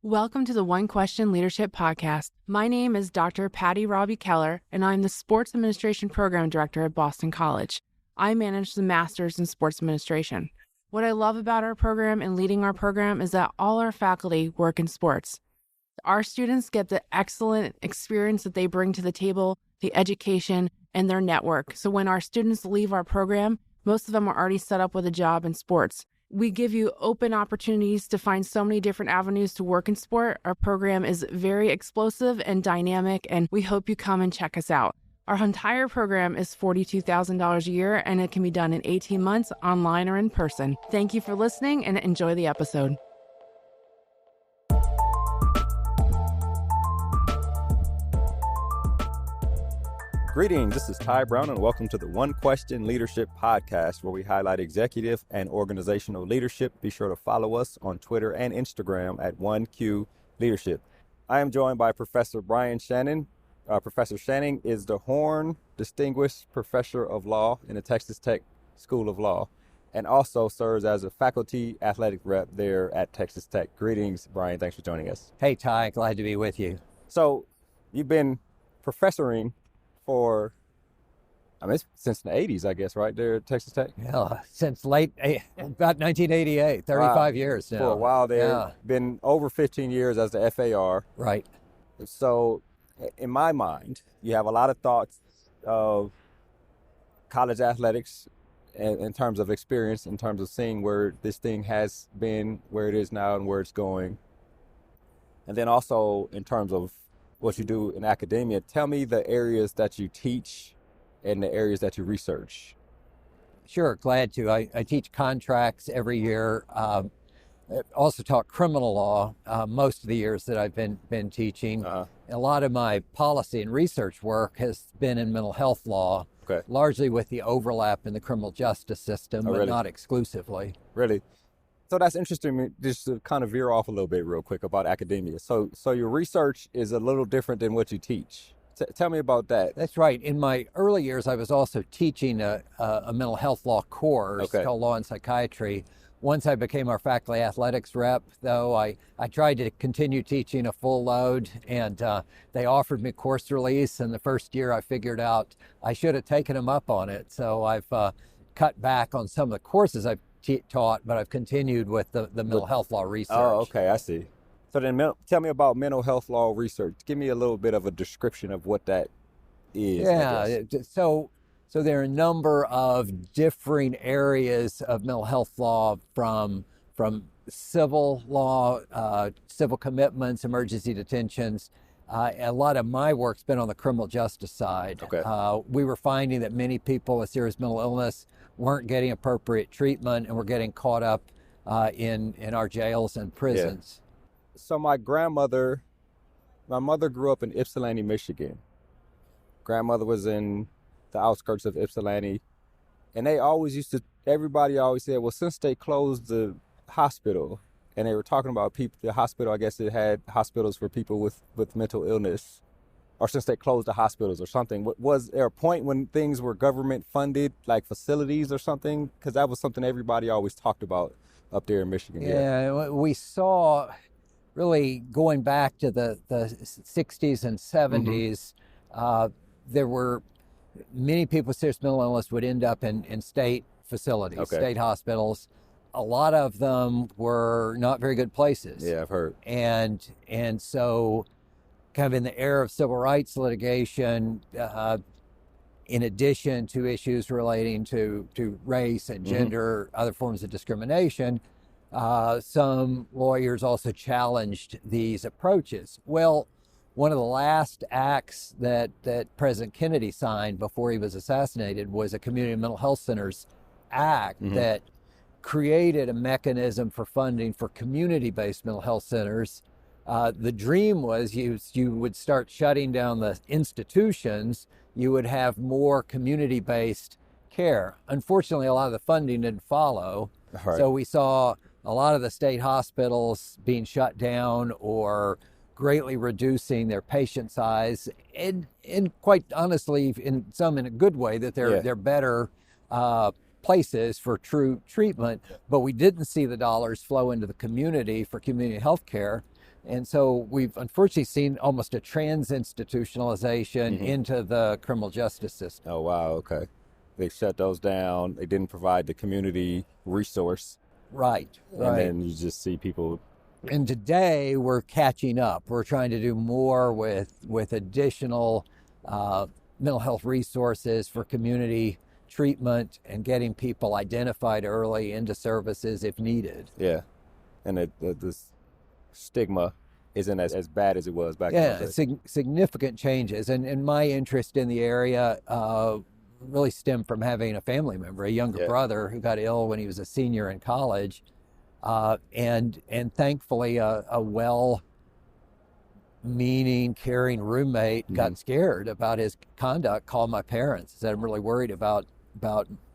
Welcome to the One Question Leadership Podcast. My name is Dr. Patty Robbie Keller, and I'm the Sports Administration Program Director at Boston College. I manage the Masters in Sports Administration. What I love about our program and leading our program is that all our faculty work in sports. Our students get the excellent experience that they bring to the table, the education, and their network. So when our students leave our program, most of them are already set up with a job in sports. We give you open opportunities to find so many different avenues to work in sport. Our program is very explosive and dynamic, and we hope you come and check us out. Our entire program is $42,000 a year, and it can be done in 18 months, online or in person. Thank you for listening, and enjoy the episode. Greetings, this is Ty Brown, and welcome to the One Question Leadership Podcast, where we highlight executive and organizational leadership. Be sure to follow us on Twitter and Instagram at 1Q Leadership. I am joined by Professor Brian Shannon. Professor Shannon is the Horn Distinguished Professor of Law in the Texas Tech School of Law, and also serves as a faculty athletic rep there at Texas Tech. Greetings, Brian. Thanks for joining us. Hey, Ty. Glad to be with you. So you've been professoring since the 80s, I guess, right there at Texas Tech? Yeah, since about 1988, 35 years now. For a while there. Yeah. Been over 15 years as the FAR. Right. So in my mind, you have a lot of thoughts of college athletics in terms of experience, in terms of seeing where this thing has been, where it is now, and where it's going. And then also in terms of what you do in academia. Tell me the areas that you teach and the areas that you research. Sure, glad to. I teach contracts every year. Also taught criminal law most of the years that I've been teaching. A lot of my policy and research work has been in mental health law, largely with the overlap in the criminal justice system, but not exclusively. Really? So that's interesting, just to kind of veer off a little bit real quick about academia. So your research is a little different than what you teach. Tell me about that. That's right. In my early years, I was also teaching a mental health law course called Law and Psychiatry. Once I became our faculty athletics rep, though, I tried to continue teaching a full load, and they offered me course release. And the first year I figured out I should have taken them up on it. So I've cut back on some of the courses I've taught, but I've continued with the mental health law research. Oh, okay, I see. So then tell me about mental health law research. Give me a little bit of a description of what that is. Yeah, so there are a number of differing areas of mental health law, from civil law, civil commitments, emergency detentions. A lot of my work's been on the criminal justice side. We were finding that many people with serious mental illness weren't getting appropriate treatment and were getting caught up in our jails and prisons. Yeah. So my mother grew up in Ypsilanti, Michigan. Grandmother was in the outskirts of Ypsilanti, and everybody always said, well, since they closed the hospital, and they were talking about the hospital, I guess it had hospitals for people with mental illness, or since they closed the hospitals or something. Was there a point when things were government funded, like facilities or something? Because that was something everybody always talked about up there in Michigan. Yeah, we saw, really going back to the 60s and 70s, there were many people with serious mental illness would end up in state facilities, state hospitals. A lot of them were not very good places. Yeah, I've heard. And so kind of in the era of civil rights litigation, in addition to issues relating to race and gender, other forms of discrimination, some lawyers also challenged these approaches. Well, one of the last acts that President Kennedy signed before he was assassinated was a Community Mental Health Centers Act that created a mechanism for funding for community-based mental health centers. The dream was you would start shutting down the institutions, you would have more community-based care. Unfortunately, a lot of the funding didn't follow. So we saw a lot of the state hospitals being shut down or greatly reducing their patient size, and quite honestly, in a good way, that they're better places for true treatment, but we didn't see the dollars flow into the community for community health care. And so we've unfortunately seen almost a trans-institutionalization into the criminal justice system. Oh, wow. Okay. They shut those down. They didn't provide the community resource. Right. And then you just see people. And today we're catching up. We're trying to do more with additional mental health resources for community treatment and getting people identified early into services if needed. Yeah. And the stigma isn't as bad as it was back then. Yeah, significant changes. And my interest in the area really stemmed from having a family member, a younger brother who got ill when he was a senior in college. And thankfully a well-meaning, caring roommate got scared about his conduct, called my parents, said, I'm really worried about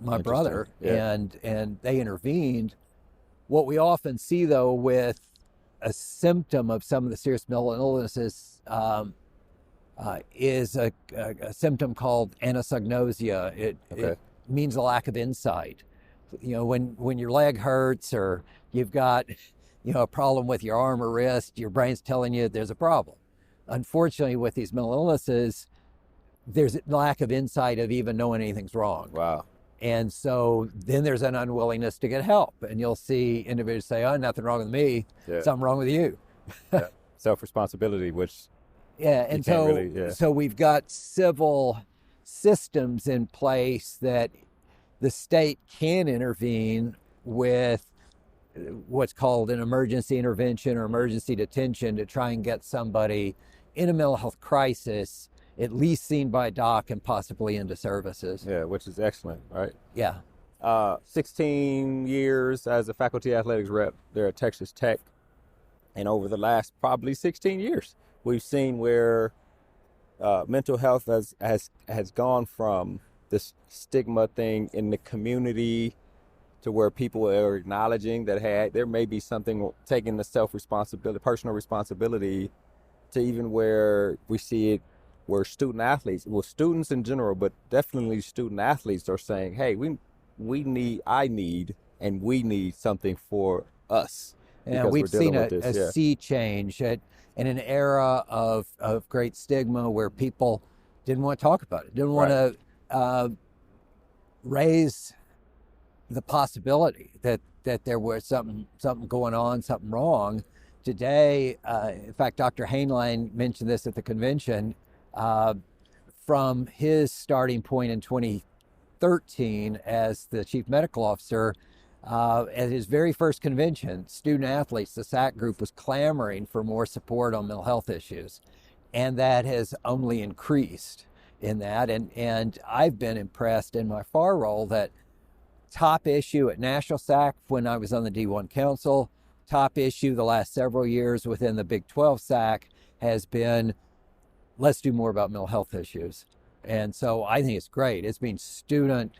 my brother. And they intervened. What we often see, though, with a symptom of some of the serious mental illnesses is a symptom called anosognosia. It means a lack of insight. You know, when your leg hurts or you've got, a problem with your arm or wrist, your brain's telling you there's a problem. Unfortunately, with these mental illnesses, there's a lack of insight of even knowing anything's wrong. Wow. And so then there's an unwillingness to get help. And you'll see individuals say, oh, nothing wrong with me, something wrong with you. Self-responsibility, which and so we've got civil systems in place that the state can intervene with what's called an emergency intervention or emergency detention to try and get somebody in a mental health crisis at least seen by a doc and possibly into services. Yeah, which is excellent, right? Yeah. 16 years as a faculty athletics rep there at Texas Tech. And over the last probably 16 years, we've seen where mental health has gone from this stigma thing in the community to where people are acknowledging that, hey, there may be something, taking the self-responsibility, personal responsibility, to even where we see it where student athletes, well, students in general, but definitely student athletes are saying, hey, we need something for us. Yeah, we've seen a sea change in an era of great stigma where people didn't want to talk about it, didn't want to raise the possibility that there was something going on, something wrong. Today, in fact, Dr. Hainline mentioned this at the convention, from his starting point in 2013 as the chief medical officer, at his very first convention, student athletes, the SAC group, was clamoring for more support on mental health issues. And that has only increased in that. And I've been impressed in my FAR role that top issue at National SAC when I was on the D1 Council, top issue the last several years within the Big 12 SAC has been, let's do more about mental health issues. And so I think it's great. It's being student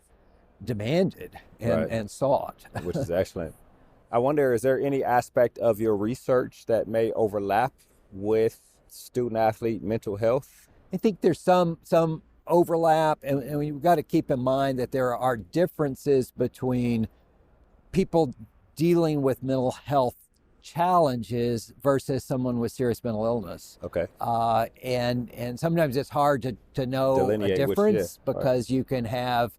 demanded and sought. Which is excellent. I wonder, is there any aspect of your research that may overlap with student athlete mental health? I think there's some overlap, and we've got to keep in mind that there are differences between people dealing with mental health challenges versus someone with serious mental illness. Okay. And sometimes it's hard to know delineate a difference because you can have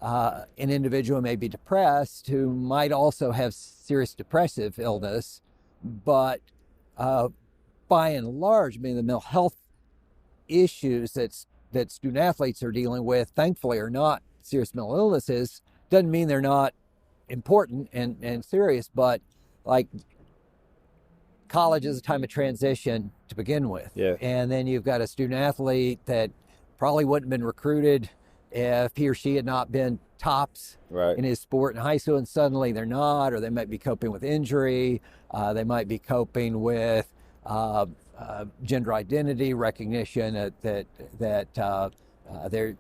an individual who may be depressed who might also have serious depressive illness, but by and large, I mean, the mental health issues that student athletes are dealing with, thankfully, are not serious mental illnesses. Doesn't mean they're not important and serious, but like college is a time of transition to begin with. Yeah. And then you've got a student athlete that probably wouldn't have been recruited if he or she had not been tops in his sport in high school, and suddenly they're not, or they might be coping with injury, they might be coping with gender identity recognition, that they're,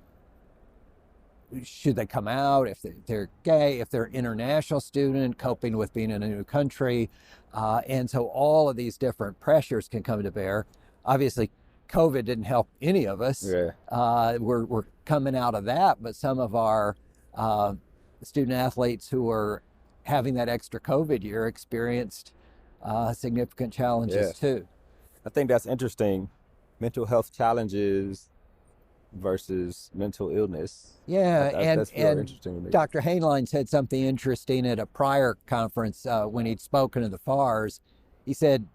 should they come out, if they're gay, if they're an international student, coping with being in a new country. And so all of these different pressures can come to bear. Obviously, COVID didn't help any of us. Yeah. We're coming out of that, but some of our student athletes who are having that extra COVID year experienced significant challenges too. I think that's interesting. Mental health challenges versus mental illness. Yeah, That's real interesting to me. Dr. Hainline said something interesting at a prior conference when he'd spoken to the FARS. He said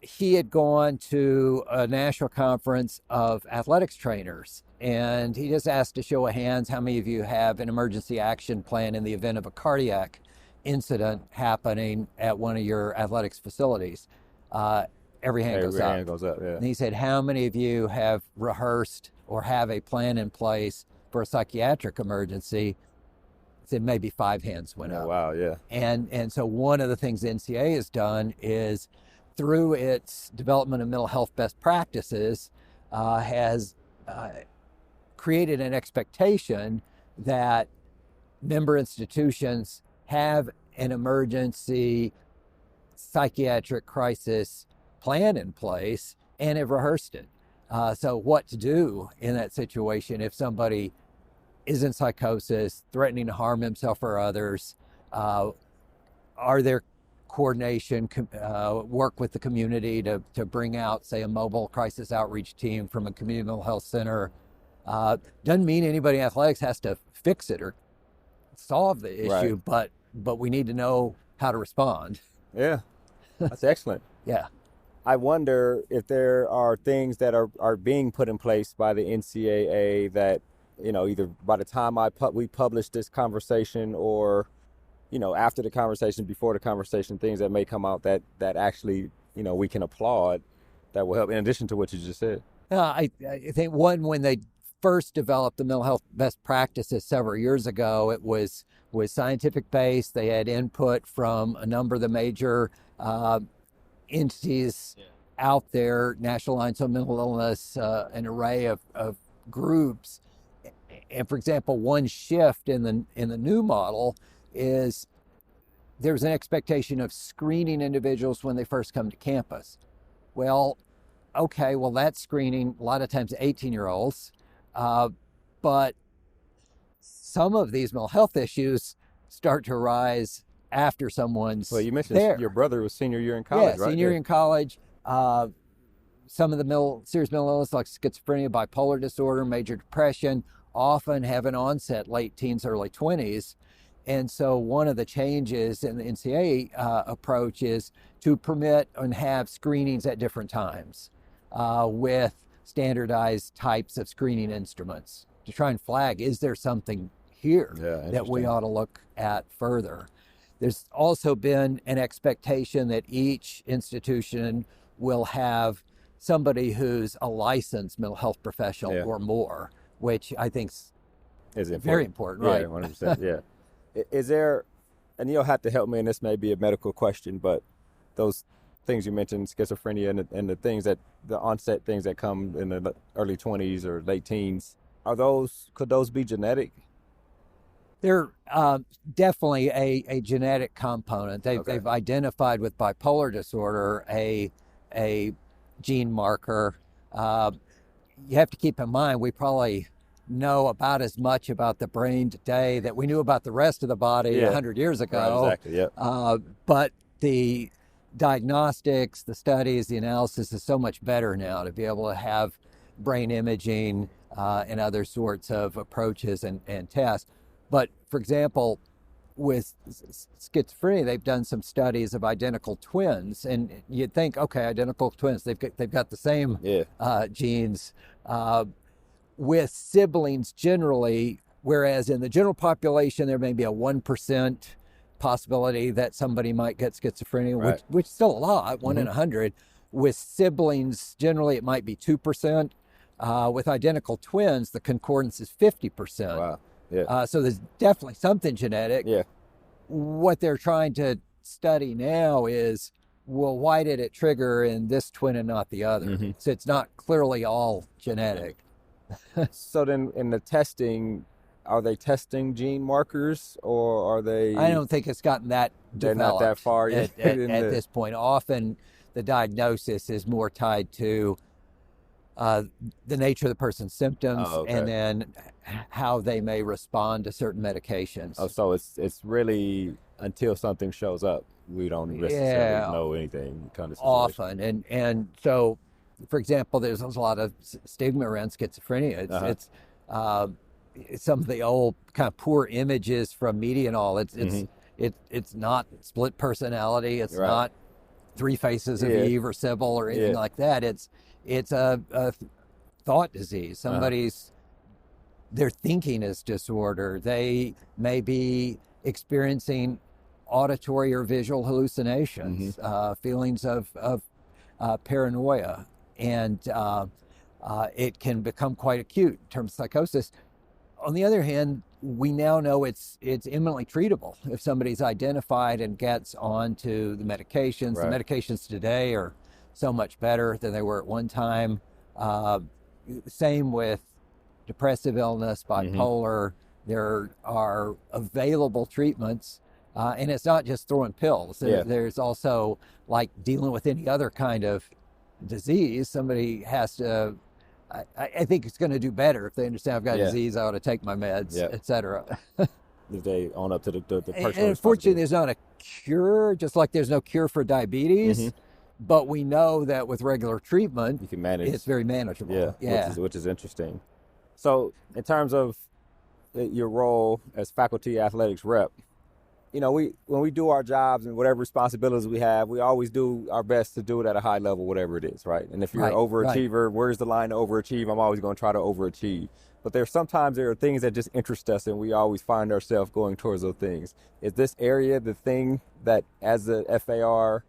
he had gone to a national conference of athletics trainers, and he just asked a show of hands, how many of you have an emergency action plan in the event of a cardiac incident happening at one of your athletics facilities? Every hand goes up. Yeah. And he said, how many of you have rehearsed or have a plan in place for a psychiatric emergency? He said maybe 5 hands went up. Wow, yeah. And so one of the things the NCAA has done is, through its development of mental health best practices, has created an expectation that member institutions have an emergency psychiatric crisis plan in place and have rehearsed it. So what to do in that situation if somebody is in psychosis, threatening to harm himself or others? Are there coordination, work with the community to bring out, say, a mobile crisis outreach team from a community mental health center? Doesn't mean anybody in athletics has to fix it or solve the issue, but we need to know how to respond. Yeah, that's excellent. Yeah. I wonder if there are things that are being put in place by the NCAA that, either by the time we publish this conversation or, after the conversation, before the conversation, things that may come out that actually, we can applaud that will help, in addition to what you just said. I think when they first developed the mental health best practices several years ago, it was scientific based. They had input from a number of the major entities out there, National Alliance on Mental Illness, an array of groups. And for example, one shift in the new model is there's an expectation of screening individuals when they first come to campus. Well, that's screening a lot of times 18-year-olds, but some of these mental health issues start to arise after someone's Well, you mentioned there. Your brother was senior year in college, right? Senior year in college. Some of the serious mental illness like schizophrenia, bipolar disorder, major depression often have an onset late teens, early 20s. And so one of the changes in the NCAA approach is to permit and have screenings at different times with standardized types of screening instruments to try and flag, is there something here that we ought to look at further? There's also been an expectation that each institution will have somebody who's a licensed mental health professional or more, which I think is very important, right? 100%, yeah. Is there, and you'll have to help me, and this may be a medical question, but those things you mentioned, schizophrenia and the things the onset things that come in the early 20s or late teens, could those be genetic? They're definitely a genetic component. They've identified with bipolar disorder a gene marker. You have to keep in mind, we probably know about as much about the brain today that we knew about the rest of the body 100 years ago. Right, exactly, yeah. But the diagnostics, the studies, the analysis is so much better now to be able to have brain imaging and other sorts of approaches and tests. But for example, with schizophrenia, they've done some studies of identical twins, and you'd think, identical twins, they've got the same genes. With siblings generally, whereas in the general population there may be a 1% possibility that somebody might get schizophrenia, which is still a lot, 1 in 100. With siblings, generally it might be 2%. With identical twins, the concordance is 50%. Wow. Yeah. So there's definitely something genetic. Yeah. What they're trying to study now is, well, why did it trigger in this twin and not the other? Mm-hmm. So it's not clearly all genetic. So then in the testing, are they testing gene markers, or are they? I don't think it's gotten that developed. They're not that far yet. At this point. Often the diagnosis is more tied to the nature of the person's symptoms and then how they may respond to certain medications. Oh, so it's really until something shows up. we don't necessarily know anything kind of situation. Often. And so, for example, there's a lot of stigma around schizophrenia. It's some of the old kind of poor images from media and all. It's not split personality. It's not three faces of Eve or Sybil or anything like that. It's a thought disease. Their thinking is disordered. They may be experiencing auditory or visual hallucinations, feelings of paranoia, and it can become quite acute in terms of psychosis. On the other hand, we now know it's imminently treatable if somebody's identified and gets onto the medications. The medications today are so much better than they were at one time. Same with depressive illness, bipolar. There are available treatments, and it's not just throwing pills. There's also, like dealing with any other kind of disease, somebody has to, I think it's going to do better if they understand I've got a disease, I ought to take my meds, etc. If they own up to the personal and unfortunately, there's not a cure, just like there's no cure for diabetes. But we know that with regular treatment, you can manage. It's very manageable. Which is interesting. So in terms of your role as faculty athletics rep, when we do our jobs and whatever responsibilities we have, we always do our best to do it at a high level, whatever it is, right? And if you're an overachiever, where's the line to overachieve? I'm always going to try to overachieve. But there are things that just interest us, and we always find ourselves going towards those things. Is this area the thing that, as a FAR,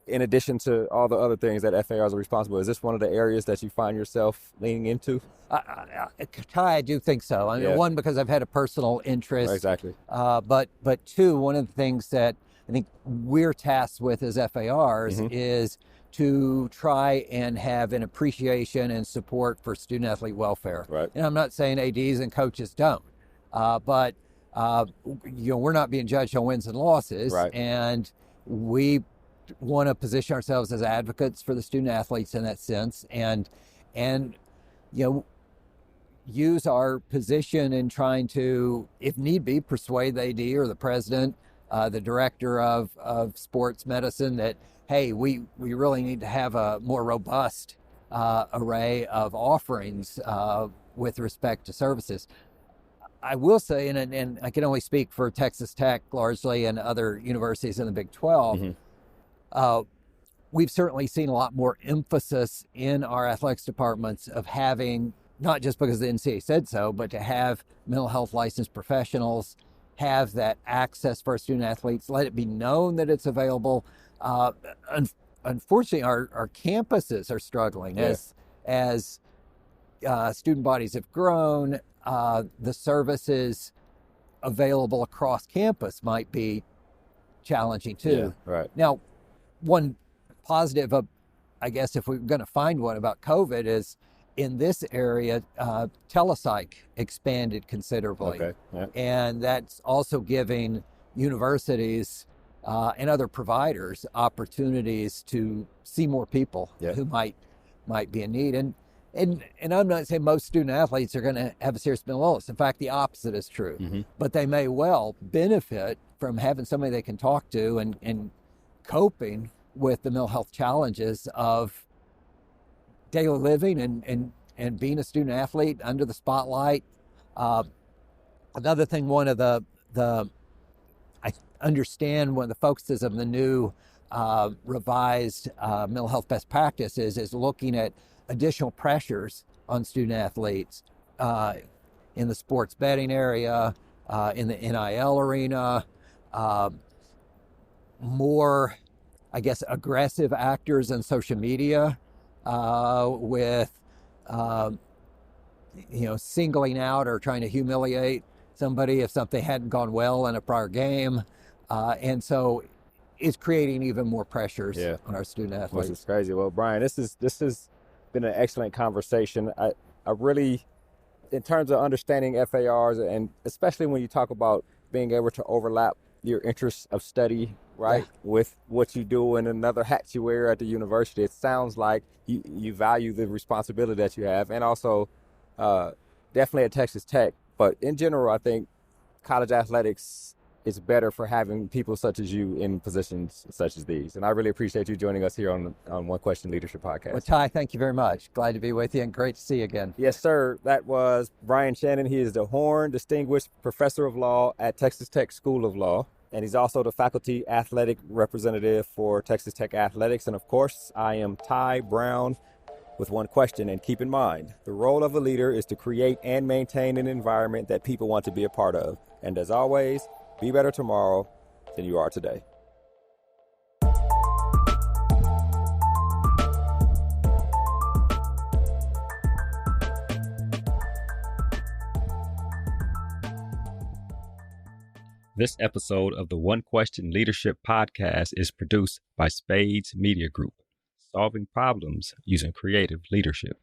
in addition to all the other things that FARs are responsible, is this one of the areas that you find yourself leaning into? I do think so. I mean, one, because I've had a personal interest. Exactly. But two, one of the things that I think we're tasked with as FARs is to try and have an appreciation and support for student-athlete welfare. Right. And I'm not saying ADs and coaches don't, but we're not being judged on wins and losses. Right. And we want to position ourselves as advocates for the student athletes in that sense, and use our position in trying to, if need be, persuade the AD or the president, the director of sports medicine, that, hey, we really need to have a more robust array of offerings with respect to services. I will say, and I can only speak for Texas Tech largely and other universities in the Big 12, we've certainly seen a lot more emphasis in our athletics departments of having, not just because the NCAA said so, but to have mental health licensed professionals, have that access for our student athletes, let it be known that it's available. Unfortunately, our campuses are struggling as student bodies have grown. The services available across campus might be challenging too. Yeah, right. Now, one positive, I guess, if we're going to find one about COVID, is in this area, telepsych expanded considerably. Okay. Yeah. And that's also giving universities and other providers opportunities to see more people who might be in need. And I'm not saying most student athletes are going to have a serious mental illness. In fact, the opposite is true. But they may well benefit from having somebody they can talk to and coping with the mental health challenges of daily living and being a student athlete under the spotlight. Another thing, one of the I understand one of the focuses of the new revised mental health best practices is looking at additional pressures on student athletes in the sports betting area, in the NIL arena, more, I guess, aggressive actors in social media with, singling out or trying to humiliate somebody if something hadn't gone well in a prior game. And so it's creating even more pressures on our student athletes. Which is crazy. Well, Brian, this has been an excellent conversation. I really, in terms of understanding FARs, and especially when you talk about being able to overlap your interests of study, right, with what you do and another hat you wear at the university, it sounds like you value the responsibility that you have, and also definitely at Texas Tech. But in general, I think college athletics is better for having people such as you in positions such as these. And I really appreciate you joining us here on One Question Leadership Podcast. Well, Ty, thank you very much. Glad to be with you and great to see you again. Yes, sir. That was Brian Shannon. He is the Horn Distinguished Professor of Law at Texas Tech School of Law. And he's also the faculty athletic representative for Texas Tech Athletics. And of course, I am Ty Brown with One Question. And keep in mind, the role of a leader is to create and maintain an environment that people want to be a part of. And as always, be better tomorrow than you are today. This episode of the One Question Leadership Podcast is produced by Spades Media Group, solving problems using creative leadership.